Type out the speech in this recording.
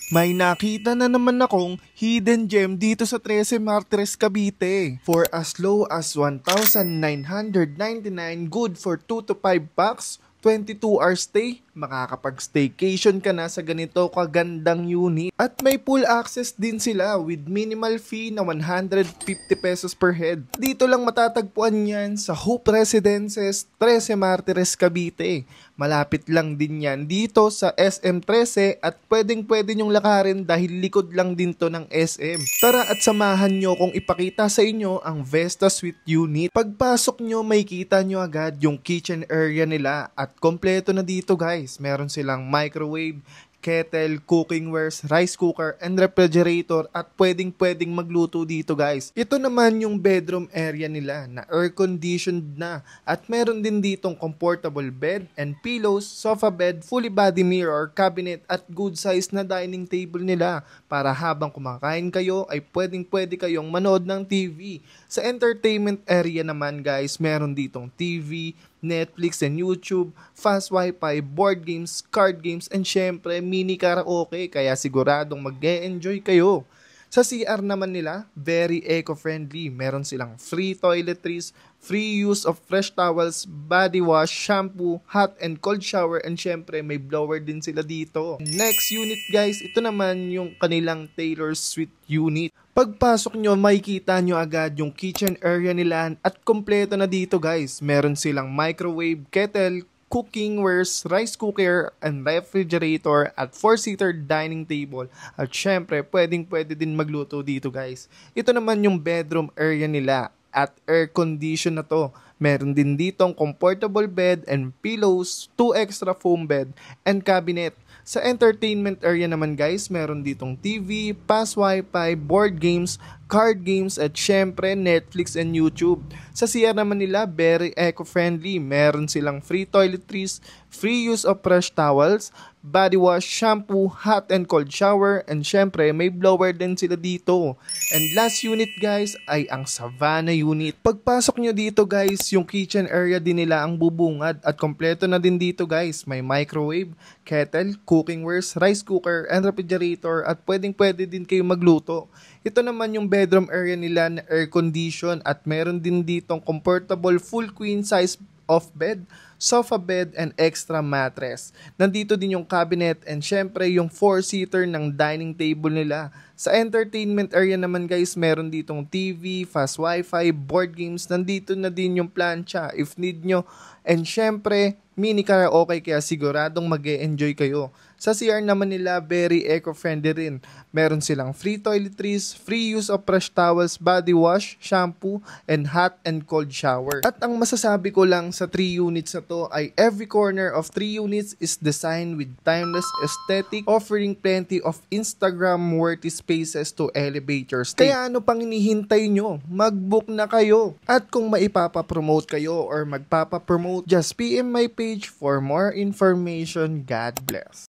May nakita na naman akong hidden gem dito sa 13 Martires, Cavite. For as low as 1,999, good for 2 to 5 packs, 22-hour stay, makakapag-staycation ka na sa ganito kagandang unit. At may full access din sila with minimal fee na 150 pesos per head. Dito lang matatagpuan yan sa Hope Residences, 13 Martires, Cavite. Malapit lang din yan dito sa SM13 at pwedeng-pwede nyong lakarin dahil likod lang din to ng SM. Tara at samahan nyo kung ipakita sa inyo ang Vesta Suite Unit. Pagpasok nyo, may kita nyo agad yung kitchen area nila at kompleto na dito guys. Meron silang microwave, kettle, cooking wares, rice cooker, and refrigerator at pwedeng magluto dito guys. Ito naman yung bedroom area nila na air-conditioned na at meron din ditong comfortable bed and pillows, sofa bed, fully body mirror, cabinet at good size na dining table nila para habang kumakain kayo ay pwedeng kayong manood ng TV. Sa entertainment area naman guys, meron ditong TV, Netflix and YouTube, fast wifi, board games, card games, and syempre mini karaoke kaya siguradong mag-e-enjoy kayo. Sa CR naman nila, very eco-friendly. Meron silang free toiletries, free use of fresh towels, body wash, shampoo, hot and cold shower, and syempre may blower din sila dito. Next unit guys, ito naman yung kanilang Taylor Suite unit. Pagpasok nyo, makikita nyo agad yung kitchen area nila at kompleto na dito guys. Meron silang microwave, kettle, cooking wares, rice cooker, and refrigerator at 4-seater dining table. At syempre, pwede din magluto dito guys. Ito naman yung bedroom area nila at air condition na to. Meron din ditong comfortable bed and pillows, 2 extra foam bed, and cabinet. Sa entertainment area naman guys, meron ditong TV, fast wifi, board games, card games, at syempre Netflix and YouTube. Sa CR naman nila, very eco-friendly. Meron silang free toiletries, free use of fresh towels, body wash, shampoo, hot and cold shower, and syempre may blower din sila dito. And last unit guys ay ang Savannah unit. Pagpasok nyo dito guys, yung kitchen area din nila ang bubungad at kompleto na din dito guys. May microwave, kettle, cooking wares, rice cooker, and refrigerator at pwede din kayo magluto. Ito naman yung bedroom area nila na air condition at meron din ditong comfortable full queen size of bed, sofa bed, and extra mattress. Nandito din yung cabinet and syempre yung 4-seater ng dining table nila. Sa entertainment area naman guys, meron ditong TV, fast wifi, board games, nandito na din yung plancha if need nyo. And syempre, mini karaoke kaya siguradong mag-e-enjoy kayo. Sa CR naman nila, very eco-friendly rin. Meron silang free toiletries, free use of fresh towels, body wash, shampoo, and hot and cold shower. At ang masasabi ko lang sa 3 units na to ay every corner of 3 units is designed with timeless aesthetic, offering plenty of Instagram-worthy spaces to elevate your stay. Kaya ano pang hinihintay nyo? Mag-book na kayo! At kung maipapapromote kayo or magpapapromote, just PM my page for more information. God bless!